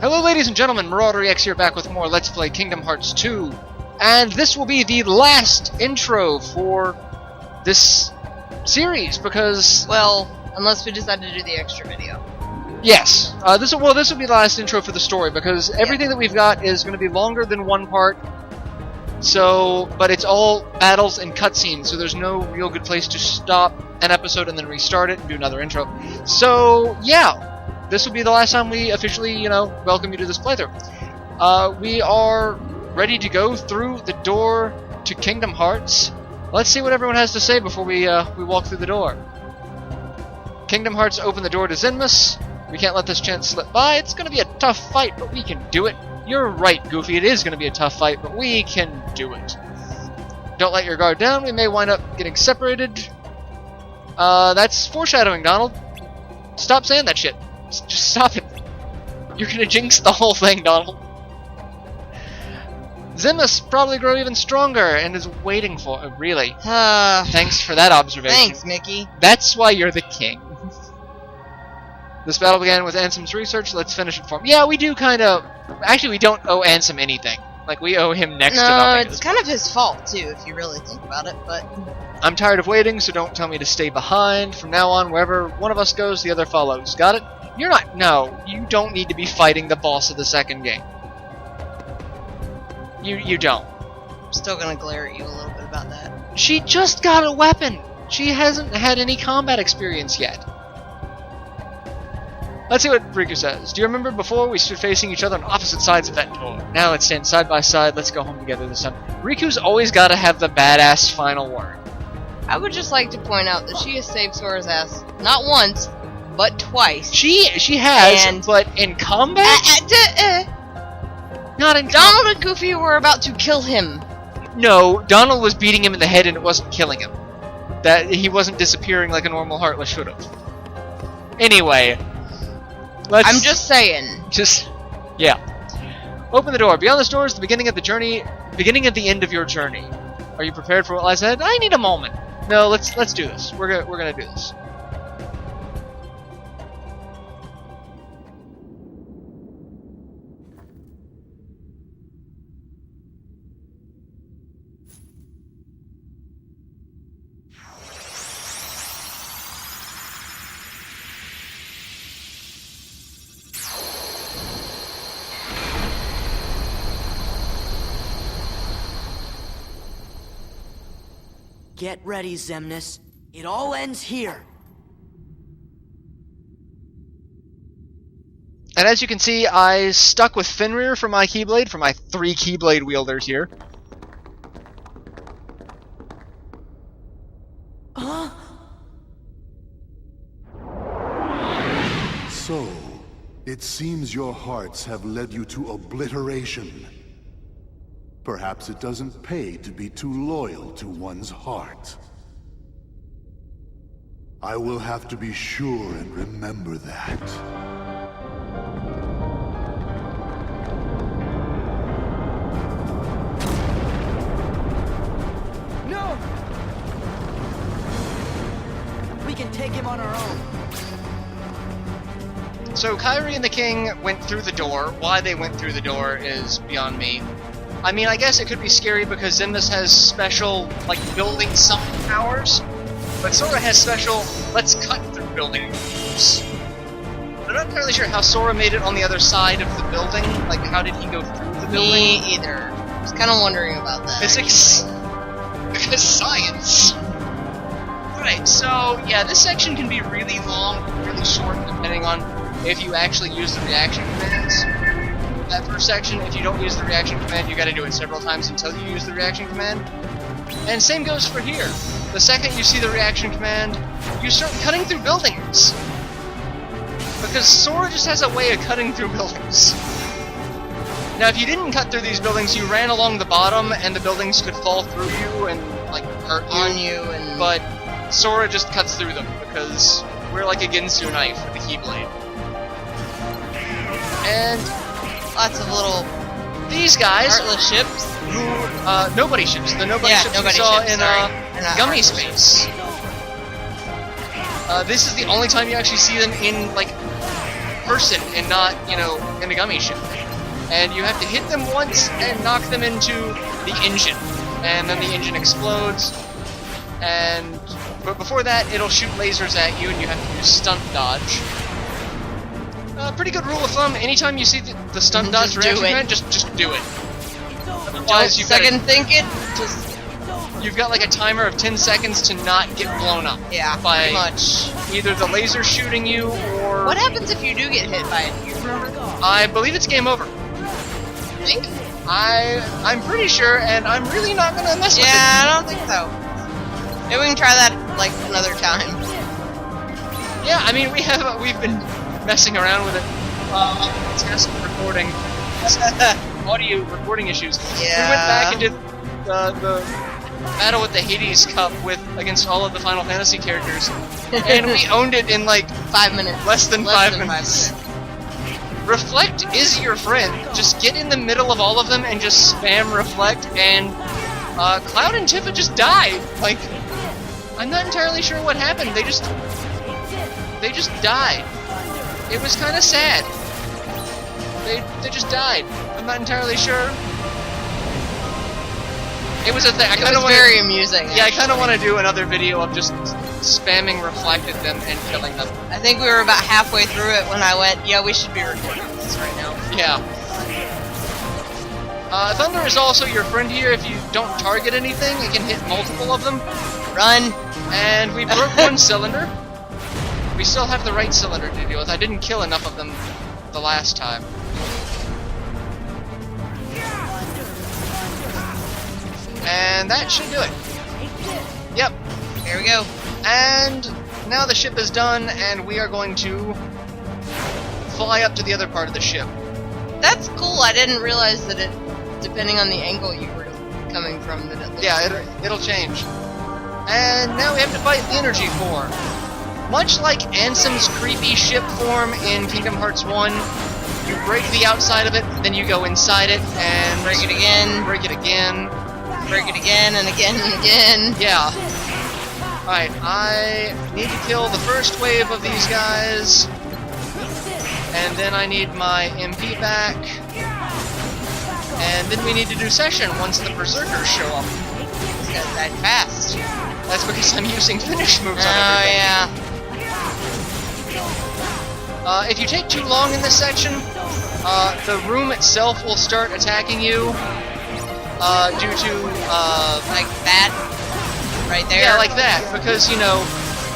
Hello ladies and gentlemen, MarauderEX here back with more Let's Play Kingdom Hearts 2. And this will be the last intro for this series, because... well, unless we decide to do the extra video. Yes. This will be the last intro for the story, because everything that we've got is going to be longer than one part. So, but it's all battles and cutscenes, so there's no real good place to stop an episode and then restart it and do another intro. So, yeah. This will be the last time we officially, welcome you to this playthrough. We are ready to go through the door to Kingdom Hearts. Let's see what everyone has to say before we walk through the door. Kingdom Hearts open the door to xemnas. We can't let this chance slip by. It's going to be a tough fight, but we can do it. You're right, Goofy. It is going to be a tough fight, but we can do it. Don't let your guard down. We may wind up getting separated. That's foreshadowing, Donald. Stop saying that shit. Just stop it. You're gonna jinx the whole thing, Donald. xemnas probably grow even stronger and is waiting for it. Really? Thanks for that observation. Thanks, Mickey. That's why you're the king. This battle began with Ansem's research. Let's finish it for him. Yeah, we do kind of... Actually, we don't owe Ansem anything. Like, we owe him next to nothing. No, it's kind of his fault, too, if you really think about it, but... I'm tired of waiting, so don't tell me to stay behind. From now on, wherever one of us goes, the other follows. Got it? You're not... No, you don't need to be fighting the boss of the second game. You don't. I'm still gonna glare at you a little bit about that. She just got a weapon! She hasn't had any combat experience yet. Let's see what Riku says. Do you remember before we stood facing each other on opposite sides of that door? Now let's stand side by side, let's go home together this time. Riku's always gotta have the badass final word. I would just like to point out that she has saved Sora's ass not once, but twice. She has, and but in combat? Not in combat. Donald and Goofy were about to kill him. No, Donald was beating him in the head and it wasn't killing him. That he wasn't disappearing like a normal Heartless should have. Anyway, let's... I'm just saying. Yeah. Open the door. Beyond this door is the beginning of the journey, beginning of the end of your journey. Are you prepared for what lies ahead? I need a moment. No, let's do this. We're gonna do this. Get ready, xemnas. It all ends here. And as you can see, I stuck with Fenrir for my Keyblade, for my 3 Keyblade wielders here. Huh? So, it seems your hearts have led you to obliteration. Perhaps it doesn't pay to be too loyal to one's heart. I will have to be sure and remember that. No! We can take him on our own. So Kairi and the King went through the door. Why they went through the door is beyond me. I mean, I guess it could be scary because xemnas has special, like, building something powers, but Sora has special, let's cut through building moves. I'm not entirely sure how Sora made it on the other side of the building. Like, how did he go through the building? Me either. I was kind of wondering about that. Physics? Because science. Alright, so, yeah, this section can be really long, really short, depending on if you actually use the reaction commands. That first section, if you don't use the reaction command, you gotta do it several times until you use the reaction command. And same goes for here. The second you see the reaction command, you start cutting through buildings. Because Sora just has a way of cutting through buildings. Now, if you didn't cut through these buildings, you ran along the bottom, and the buildings could fall through you and, like, hurt you. On you, and... But Sora just cuts through them, because we're like a Ginsu knife with a Keyblade. And... lots of little these guys Heartless ships who nobody ships. The nobody ships we saw in Gummy Space. This is the only time you actually see them in like person and not, you know, in a gummy ship. And you have to hit them once and knock them into the engine. And then the engine explodes. But before that, it'll shoot lasers at you and you have to do stunt dodge. Pretty good rule of thumb, anytime you see the stunt dodge Just do reaction it. command, just do it. Don't Otherwise, second think it. Just you've got like a timer of 10 seconds to not get blown up. yeah, by pretty much. either the laser shooting you or... What happens if you do get hit by it? Do you remember? I believe it's game over. Think? I'm pretty sure, and I'm really not gonna mess with it. Yeah, I don't think so. Maybe we can try that like another time. Yeah, I mean we've been messing around with it. It's got some recording, audio recording issues. Yeah. We went back and did the battle with the Hades Cup against all of the Final Fantasy characters, and we owned it in like 5 minutes. less than Less 5 than minutes. 5 minutes. Reflect is your friend. Just get in the middle of all of them and just spam Reflect, and Cloud and Tifa just died. Like, I'm not entirely sure what happened. They just died. It was kind of sad. They just died. I'm not entirely sure. It was a thing. It was very amusing. Yeah, I kind of want to do another video of just spamming Reflect at them and killing them. I think we were about halfway through it when I went, yeah, we should be recording this right now. Yeah. Thunder is also your friend here. If you don't target anything, it can hit multiple of them. Run! And we broke one cylinder. We still have the right cylinder to deal with. I didn't kill enough of them the last time. And that should do it. Yep. Here we go. And now the ship is done, and we are going to fly up to the other part of the ship. That's cool. I didn't realize that it, depending on the angle you were coming from, that it looks Yeah, it'll change. And now we have to fight the energy core. Much like Ansem's creepy ship form in Kingdom Hearts 1, you break the outside of it, then you go inside it, and break it again, break it again, break it again, and again, and again. Yeah. Alright, I need to kill the first wave of these guys, and then I need my MP back, and then we need to do session once the Berserkers show up. This guy died fast. That's because I'm using finish moves on Oh, everything. yeah. If you take too long in this section, the room itself will start attacking you, due to, Like that? Right there? yeah, like that, because, you know,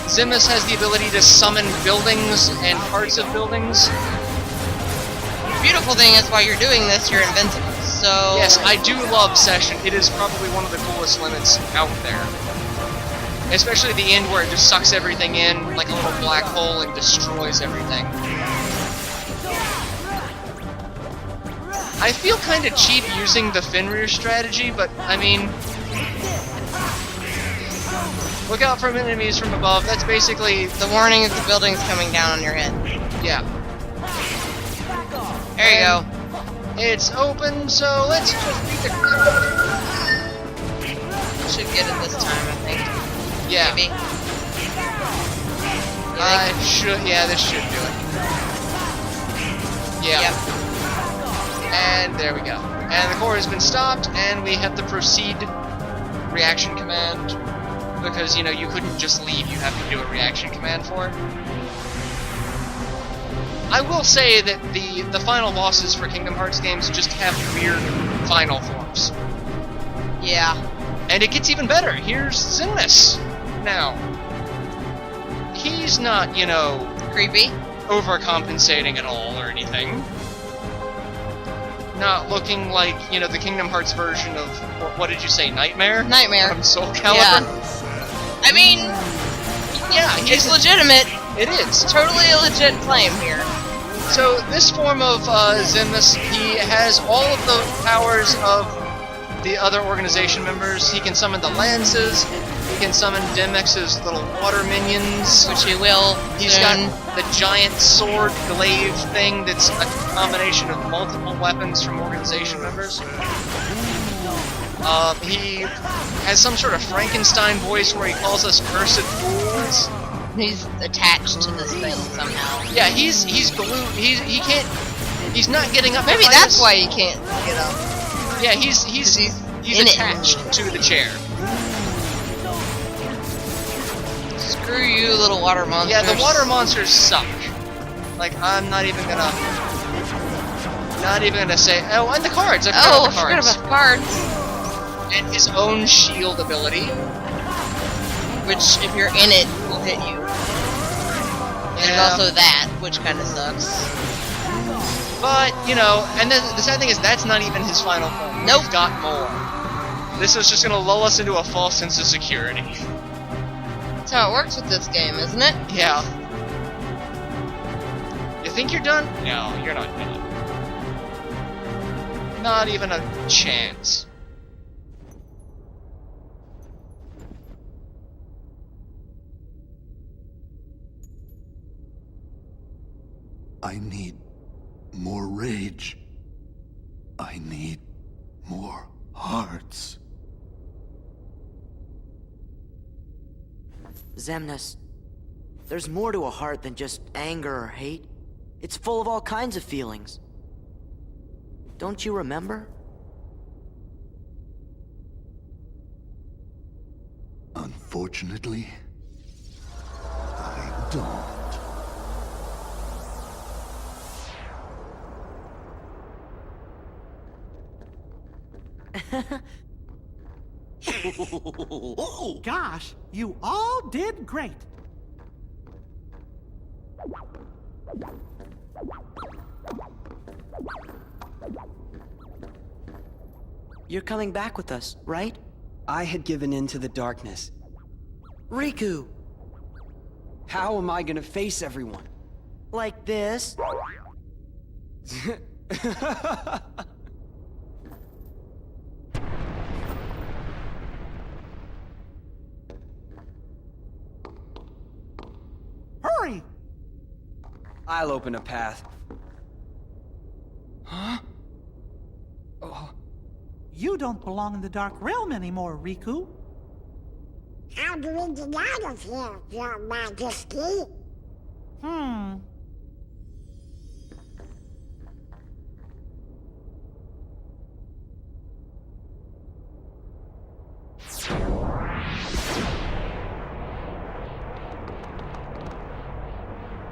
Xemnas has the ability to summon buildings and parts of buildings. The beautiful thing is, while you're doing this, you're invincible. So Yes, I do love Session. It is probably one of the coolest limits out there. Especially at the end where it just sucks everything in like a little black hole and destroys everything. I feel kind of cheap using the Fenrir strategy, but I mean, look out for enemies from above. That's basically the warning if the building's coming down on your head. yeah. There you go. It's open, so let's just beat the crap out of it. Should get it this time, I think. Yeah. Maybe. Yeah, this should do it. Yeah. Yep. And there we go. And the core has been stopped, and we have the proceed reaction command. Because, you know, you couldn't just leave, you have to do a reaction command for it. I will say that the final bosses for Kingdom Hearts games just have weird final forms. Yeah. And it gets even better. Here's Xemnas now. He's not, you know, Creepy. overcompensating at all or anything. Not looking like, you know, the Kingdom Hearts version of, what did you say, Nightmare? Nightmare. From Soul Calibur? I mean, Yeah, it's legitimate. it is. Totally a legit claim here. So, this form of Xemnas, he has all of the powers of the other organization members. He can summon the Lances, he can summon Demex's little water minions, Which he will. He's soon. got the giant sword glaive thing that's a combination of multiple weapons from organization members. He has some sort of Frankenstein voice where he calls us cursed fools. He's attached to this thing somehow. Yeah, he's glued. He can't. He's not getting up. Maybe behind that's us. why he can't get up. Yeah, he's in it. attached to the chair. Screw you, little water monsters. Yeah, the water monsters suck. Like, I'm not even gonna say. Oh, and the cards. I forgot about the forgot cards. about the cards. And his own shield ability. Which, if you're in it, will hit you. And Yeah. also that, which kind of sucks. But, you know, and then the sad thing is that's not even his final form. Nope. He's got more. This is just gonna lull us into a false sense of security. That's how it works with this game, isn't it? Yeah. You think you're done? No, you're not done. Not even a chance. I need more rage. I need more hearts. Xemnas, there's more to a heart than just anger or hate. It's full of all kinds of feelings. Don't you remember? Unfortunately, I don't. Gosh, you all did great. You're coming back with us, right? I had given in to the darkness. Riku! How am I gonna face everyone? Like this? Hurry! I'll open a path. Huh? Oh, You don't belong in the Dark Realm anymore, Riku. How do we get out of here, Your Majesty? Hmm.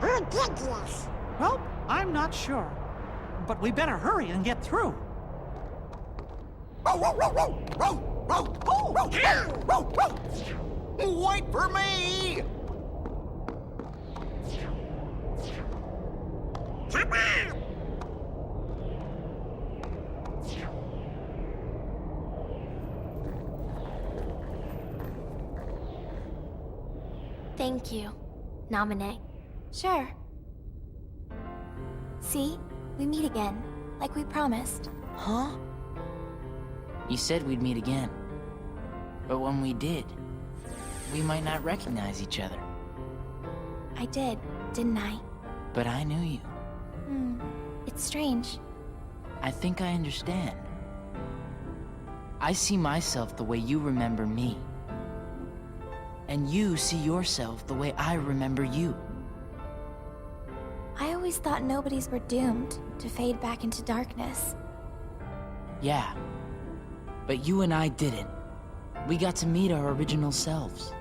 Who did this? Well, I'm not sure. But we better hurry and get through. Wait for me! Come on! Thank you, Nominee. Sure. See? We meet again, like we promised. Huh? You said we'd meet again. But when we did, we might not recognize each other. I did, didn't I? But I knew you. It's strange. I think I understand. I see myself the way you remember me. And you see yourself the way I remember you. I always thought nobodies were doomed to fade back into darkness. Yeah. But you and I didn't. We got to meet our original selves.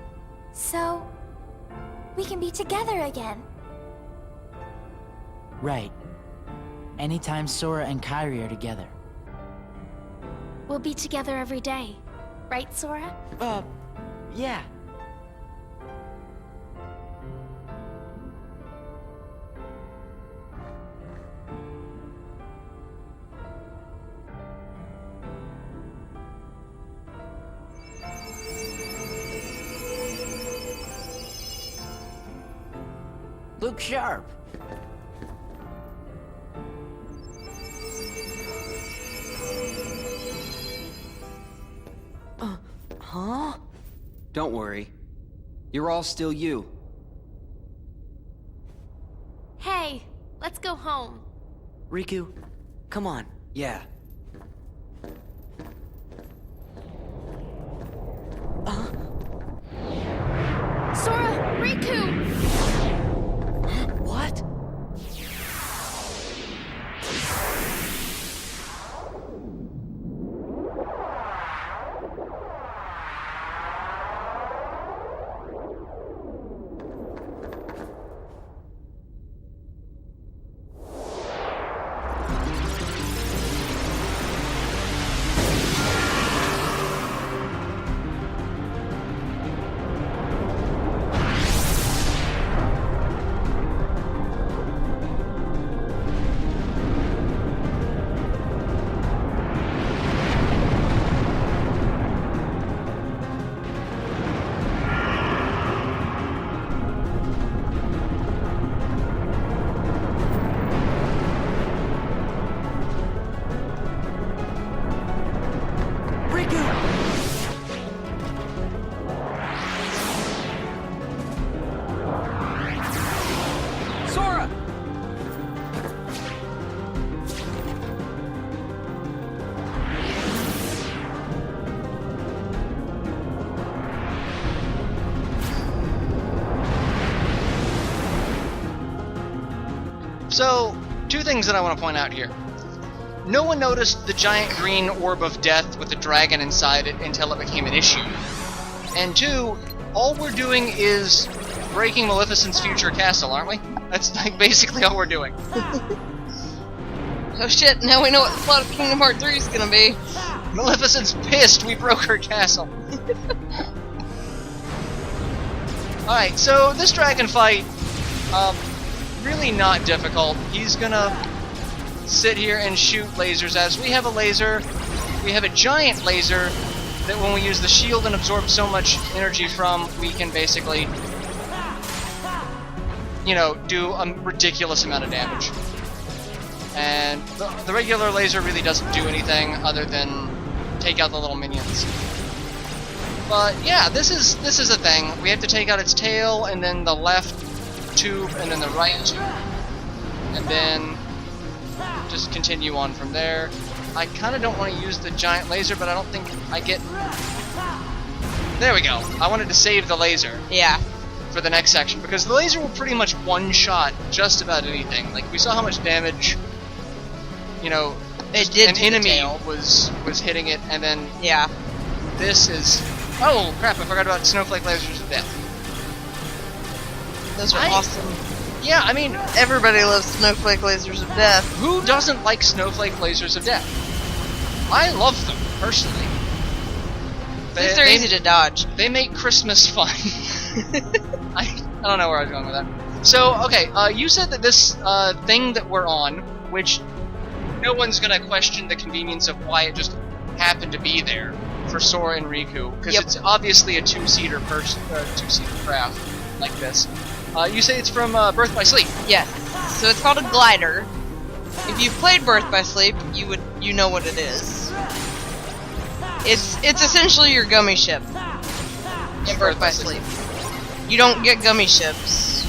So, we can be together again. Right. Anytime Sora and Kairi are together. We'll be together every day. Right, Sora? Yeah. Look sharp. Huh? don't worry. You're all still you. Hey, let's go home. Riku, come on. Yeah. Sora, Riku! So, two things that I want to point out here. No one noticed the giant green orb of death with the dragon inside it until it became an issue. And two, all we're doing is breaking Maleficent's future castle, aren't we? That's like basically all we're doing. Oh shit, now we know what the plot of Kingdom Hearts 3 is gonna be. Maleficent's pissed we broke her castle. Alright, so this dragon fight, really not difficult. He's gonna sit here and shoot lasers at us. We have a laser, we have a giant laser that when we use the shield and absorb so much energy from, we can basically, you know, do a ridiculous amount of damage. And the regular laser really doesn't do anything other than take out the little minions. But yeah, this is a thing. We have to take out its tail, and then the left tube, and then the right tube, and then just continue on from there. I kind of don't want to use the giant laser, but I don't think I get... There we go. I wanted to save the laser. Yeah. For the next section, because the laser will pretty much one-shot just about anything. Like, we saw how much damage, you know, it did an enemy was hitting it, and then... Yeah. This is... Oh, crap, I forgot about snowflake lasers of death. Those are awesome. Yeah, I mean... Everybody loves snowflake lasers of death. Who doesn't like snowflake lasers of death? I love them, personally. They're easy to dodge. They make Christmas fun. I don't know where I was going with that. So, okay, you said that this thing that we're on, which no one's gonna question the convenience of why it just happened to be there for Sora and Riku, because it's obviously a two-seater craft like this. You say it's from Birth by Sleep. Yes. So it's called a glider. If you've played Birth by Sleep, you know what it is. It's essentially your gummy ship in Birth by Sleep. You don't get gummy ships.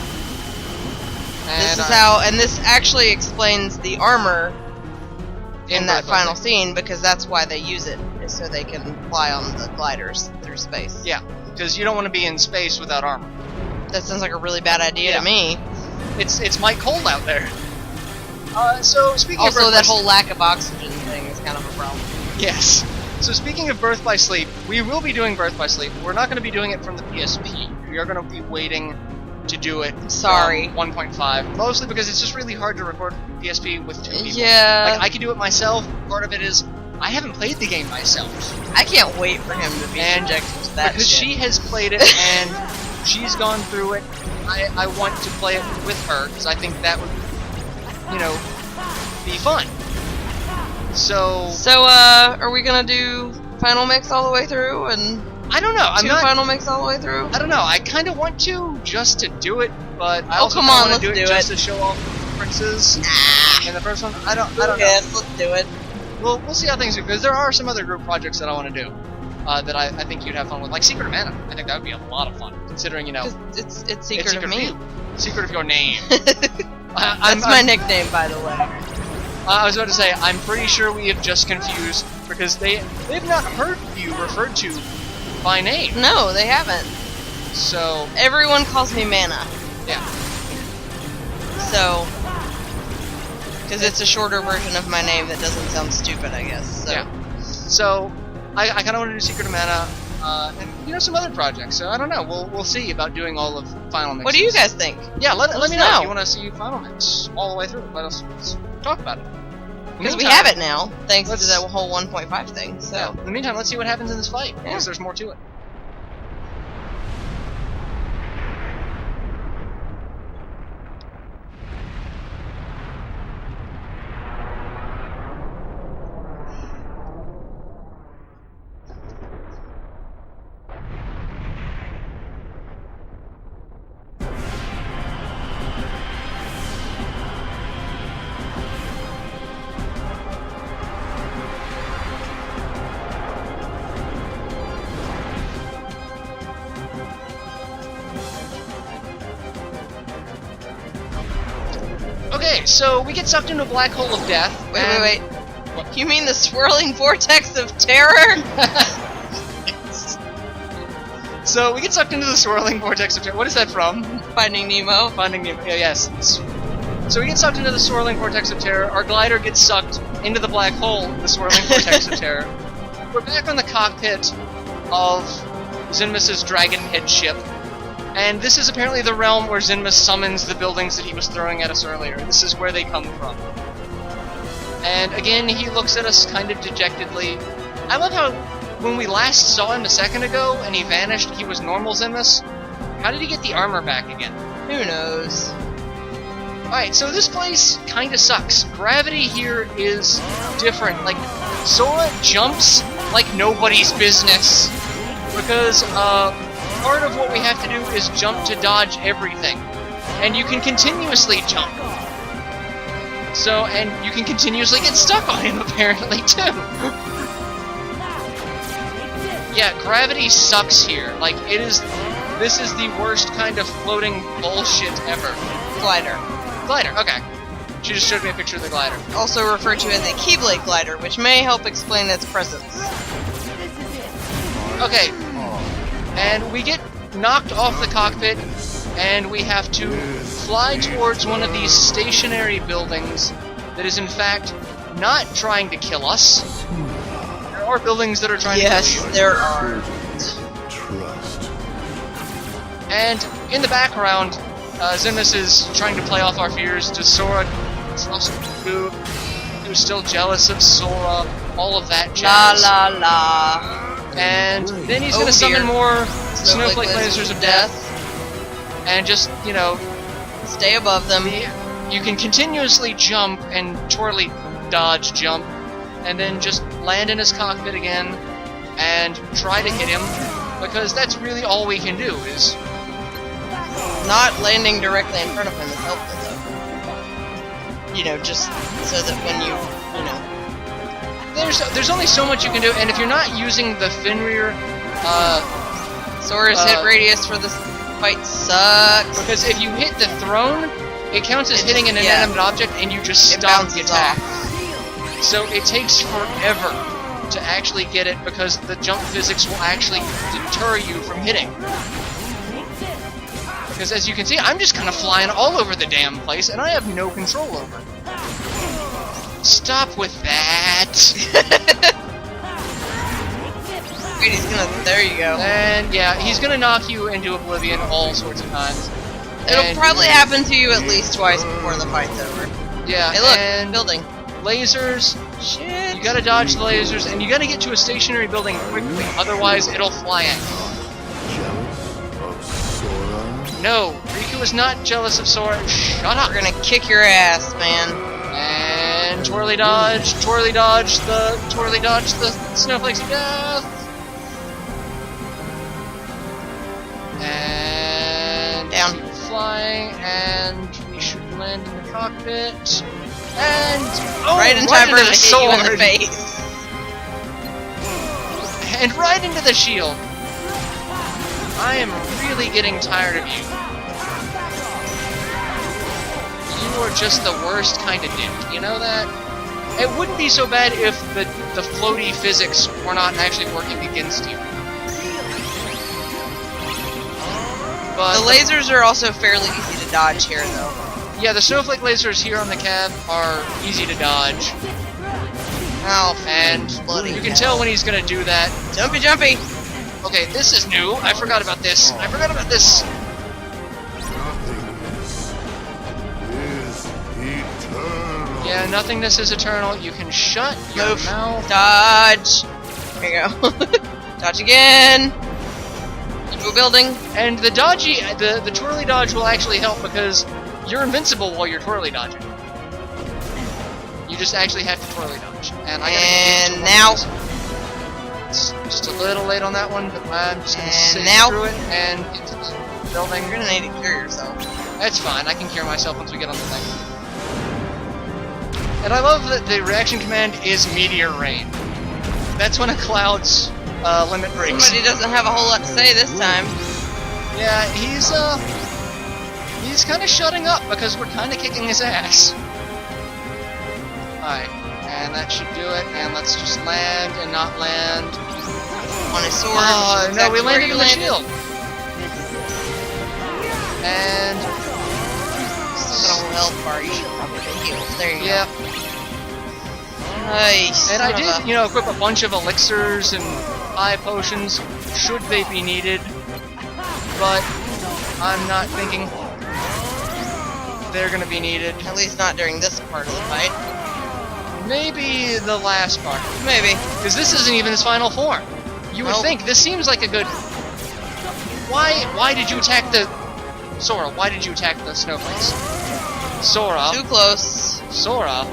And this actually explains the armor in that final scene, because that's why they use it, is so they can fly on the gliders through space. Yeah, because you don't want to be in space without armor. That sounds like a really bad idea to me. It's might cold out there. So speaking also, of that whole lack of oxygen thing is kind of a problem. Yes. So speaking of Birth by Sleep, we will be doing Birth by Sleep. We're not going to be doing it from the PSP. We are going to be waiting to do it. Sorry. 1.5, mostly because it's just really hard to record PSP with two people. Yeah. Like, I can do it myself. Part of it is I haven't played the game myself. I can't wait for him to be subjected to that because shit. she has played it and she's gone through it. I want to play it with her because I think that would, you know, be fun. So are we gonna do Final Mix all the way through and? I don't know. I'm not Final Mix all the way through. I don't know. I kind of want to just to do it, but I also come on, want to let's do it do just it. to show off the differences. In the first one, I don't Yes, let's do it. Well, we'll see how things go, because there are some other group projects that I want to do that I think you'd have fun with, like Secret of Mana. I think that would be a lot of fun, considering, you know, it's Secret of Me. Secret of your name. That's my nickname, by the way. I was about to say, I'm pretty sure we have just confused, because they've not heard you referred to by name. No, they haven't. So everyone calls me Mana. Yeah. So, because it's a shorter version of my name that doesn't sound stupid, I guess. So. Yeah. So I kind of want to do Secret of Mana, and you know, some other projects. So I don't know. We'll see about doing all of Final Mix. What do you guys think? Yeah, let me know if you want to see Final Mix all the way through. Let's talk about it. Because we have it now, thanks to that whole 1.5 thing. So yeah, in the meantime, let's see what happens in this fight, because there's more to it. Okay, so we get sucked into a black hole of death. Wait. What? You mean the swirling vortex of terror? So we get sucked into the swirling vortex of terror. What is that from? Finding Nemo. Finding Nemo. Yeah, yes. So we get sucked into the swirling vortex of terror. Our glider gets sucked into the black hole, the swirling vortex of terror. We're back on the cockpit of Xemnas' dragon head ship. And this is apparently the realm where Xemnas summons the buildings that he was throwing at us earlier. This is where they come from. And again, he looks at us kind of dejectedly. I love how when we last saw him a second ago and he vanished, he was normal Xemnas. How did he get the armor back again? Who knows? Alright, so this place kinda sucks. Gravity here is different. Like, Sora jumps like nobody's business. Because, part of what we have to do is jump to dodge everything. And you can continuously jump. So, and you can continuously get stuck on him, apparently, too. Yeah, gravity sucks here. Like, this is the worst kind of floating bullshit ever. Glider. Glider, okay. She just showed me a picture of the glider. Also referred to as a Keyblade glider, which may help explain its presence. Okay. And we get knocked off the cockpit, and we have to fly towards one of these stationary buildings that is in fact not trying to kill us. There are buildings that are trying to kill you. Yes, there are. Trust. And in the background, Xemnas is trying to play off our fears to Sora, who's still jealous of Sora, all of that jazz. La la la. And then he's gonna summon more snowflake lasers of death, and just, you know, stay above them. You can continuously jump and twirly dodge jump, and then just land in his cockpit again, and try to hit him, because that's really all we can do, is... Not landing directly in front of him is helpful, though. You know, just so that when you know... There's only so much you can do, and if you're not using the Fenrir, Sora's hit radius for this fight sucks. Because if you hit the throne, it counts as hitting an inanimate object, and you just stop the attack. So it takes forever to actually get it, because the jump physics will actually deter you from hitting. Because as you can see, I'm just kind of flying all over the damn place, and I have no control over it. Stop with that! Wait, he's gonna... There you go. And yeah, he's gonna knock you into oblivion all sorts of times. It'll probably happen to you at least twice before the fight's over. Yeah, hey look, and building. Lasers. Shit. You gotta dodge the lasers, and you gotta get to a stationary building quickly, otherwise it'll fly at you. Jealous of Sora? No, Riku is not jealous of Sora. Shut up! We're gonna kick your ass, man. And twirly dodge the snowflakes of death. And down. Keep flying, and we should land in the cockpit. And right in time for him to hit you in the face. And right into the shield. I am really getting tired of you. You are just the worst kind of dick, you know that? It wouldn't be so bad if the floaty physics were not actually working against you. But the lasers are also fairly easy to dodge here, though. Yeah, the snowflake lasers here on the cab are easy to dodge. Oh, and you can tell when he's gonna do that. Jumpy, jumpy! Okay, this is new. I forgot about this. Yeah, nothingness is eternal. You can shut your mouth. Dodge. There you go. Dodge again. Into a building. And the the twirly dodge will actually help because you're invincible while you're twirly dodging. You just actually have to twirly dodge. And I gotta and now. It's just a little late on that one, but I'm just gonna sit through it and get to the building. You're gonna need to cure yourself. That's fine. I can cure myself once we get on the thing. And I love that the reaction command is Meteor Rain. That's when a cloud's limit breaks. Somebody doesn't have a whole lot to say this time. Yeah, he's kind of shutting up because we're kind of kicking his ass. Alright, and that should do it, and let's just land and not land. On his sword. Oh, no, we landed on the shield. And Got a whole health bar. You should probably get healed. There you Yeah. go. Nice. And I did, you know, equip a bunch of elixirs and eye potions, should they be needed. But I'm not thinking they're gonna be needed. At least not during this part of the fight. Maybe the last part. Maybe. Because this isn't even his final form. You would think this seems like a good. Why did you attack the Sora? Why did you attack the snowflakes? Sora. Too close. Sora.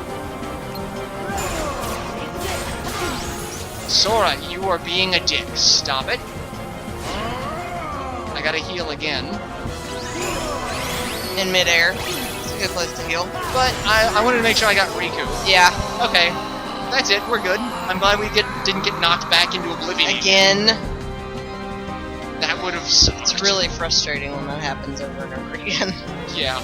Sora, you are being a dick. Stop it. I gotta heal again. In midair. It's a good place to heal. But I wanted to make sure I got Riku. Yeah. Okay. That's it. We're good. I'm glad we didn't get knocked back into oblivion. Again. That would have sucked. It's really frustrating when that happens over and over again. Yeah.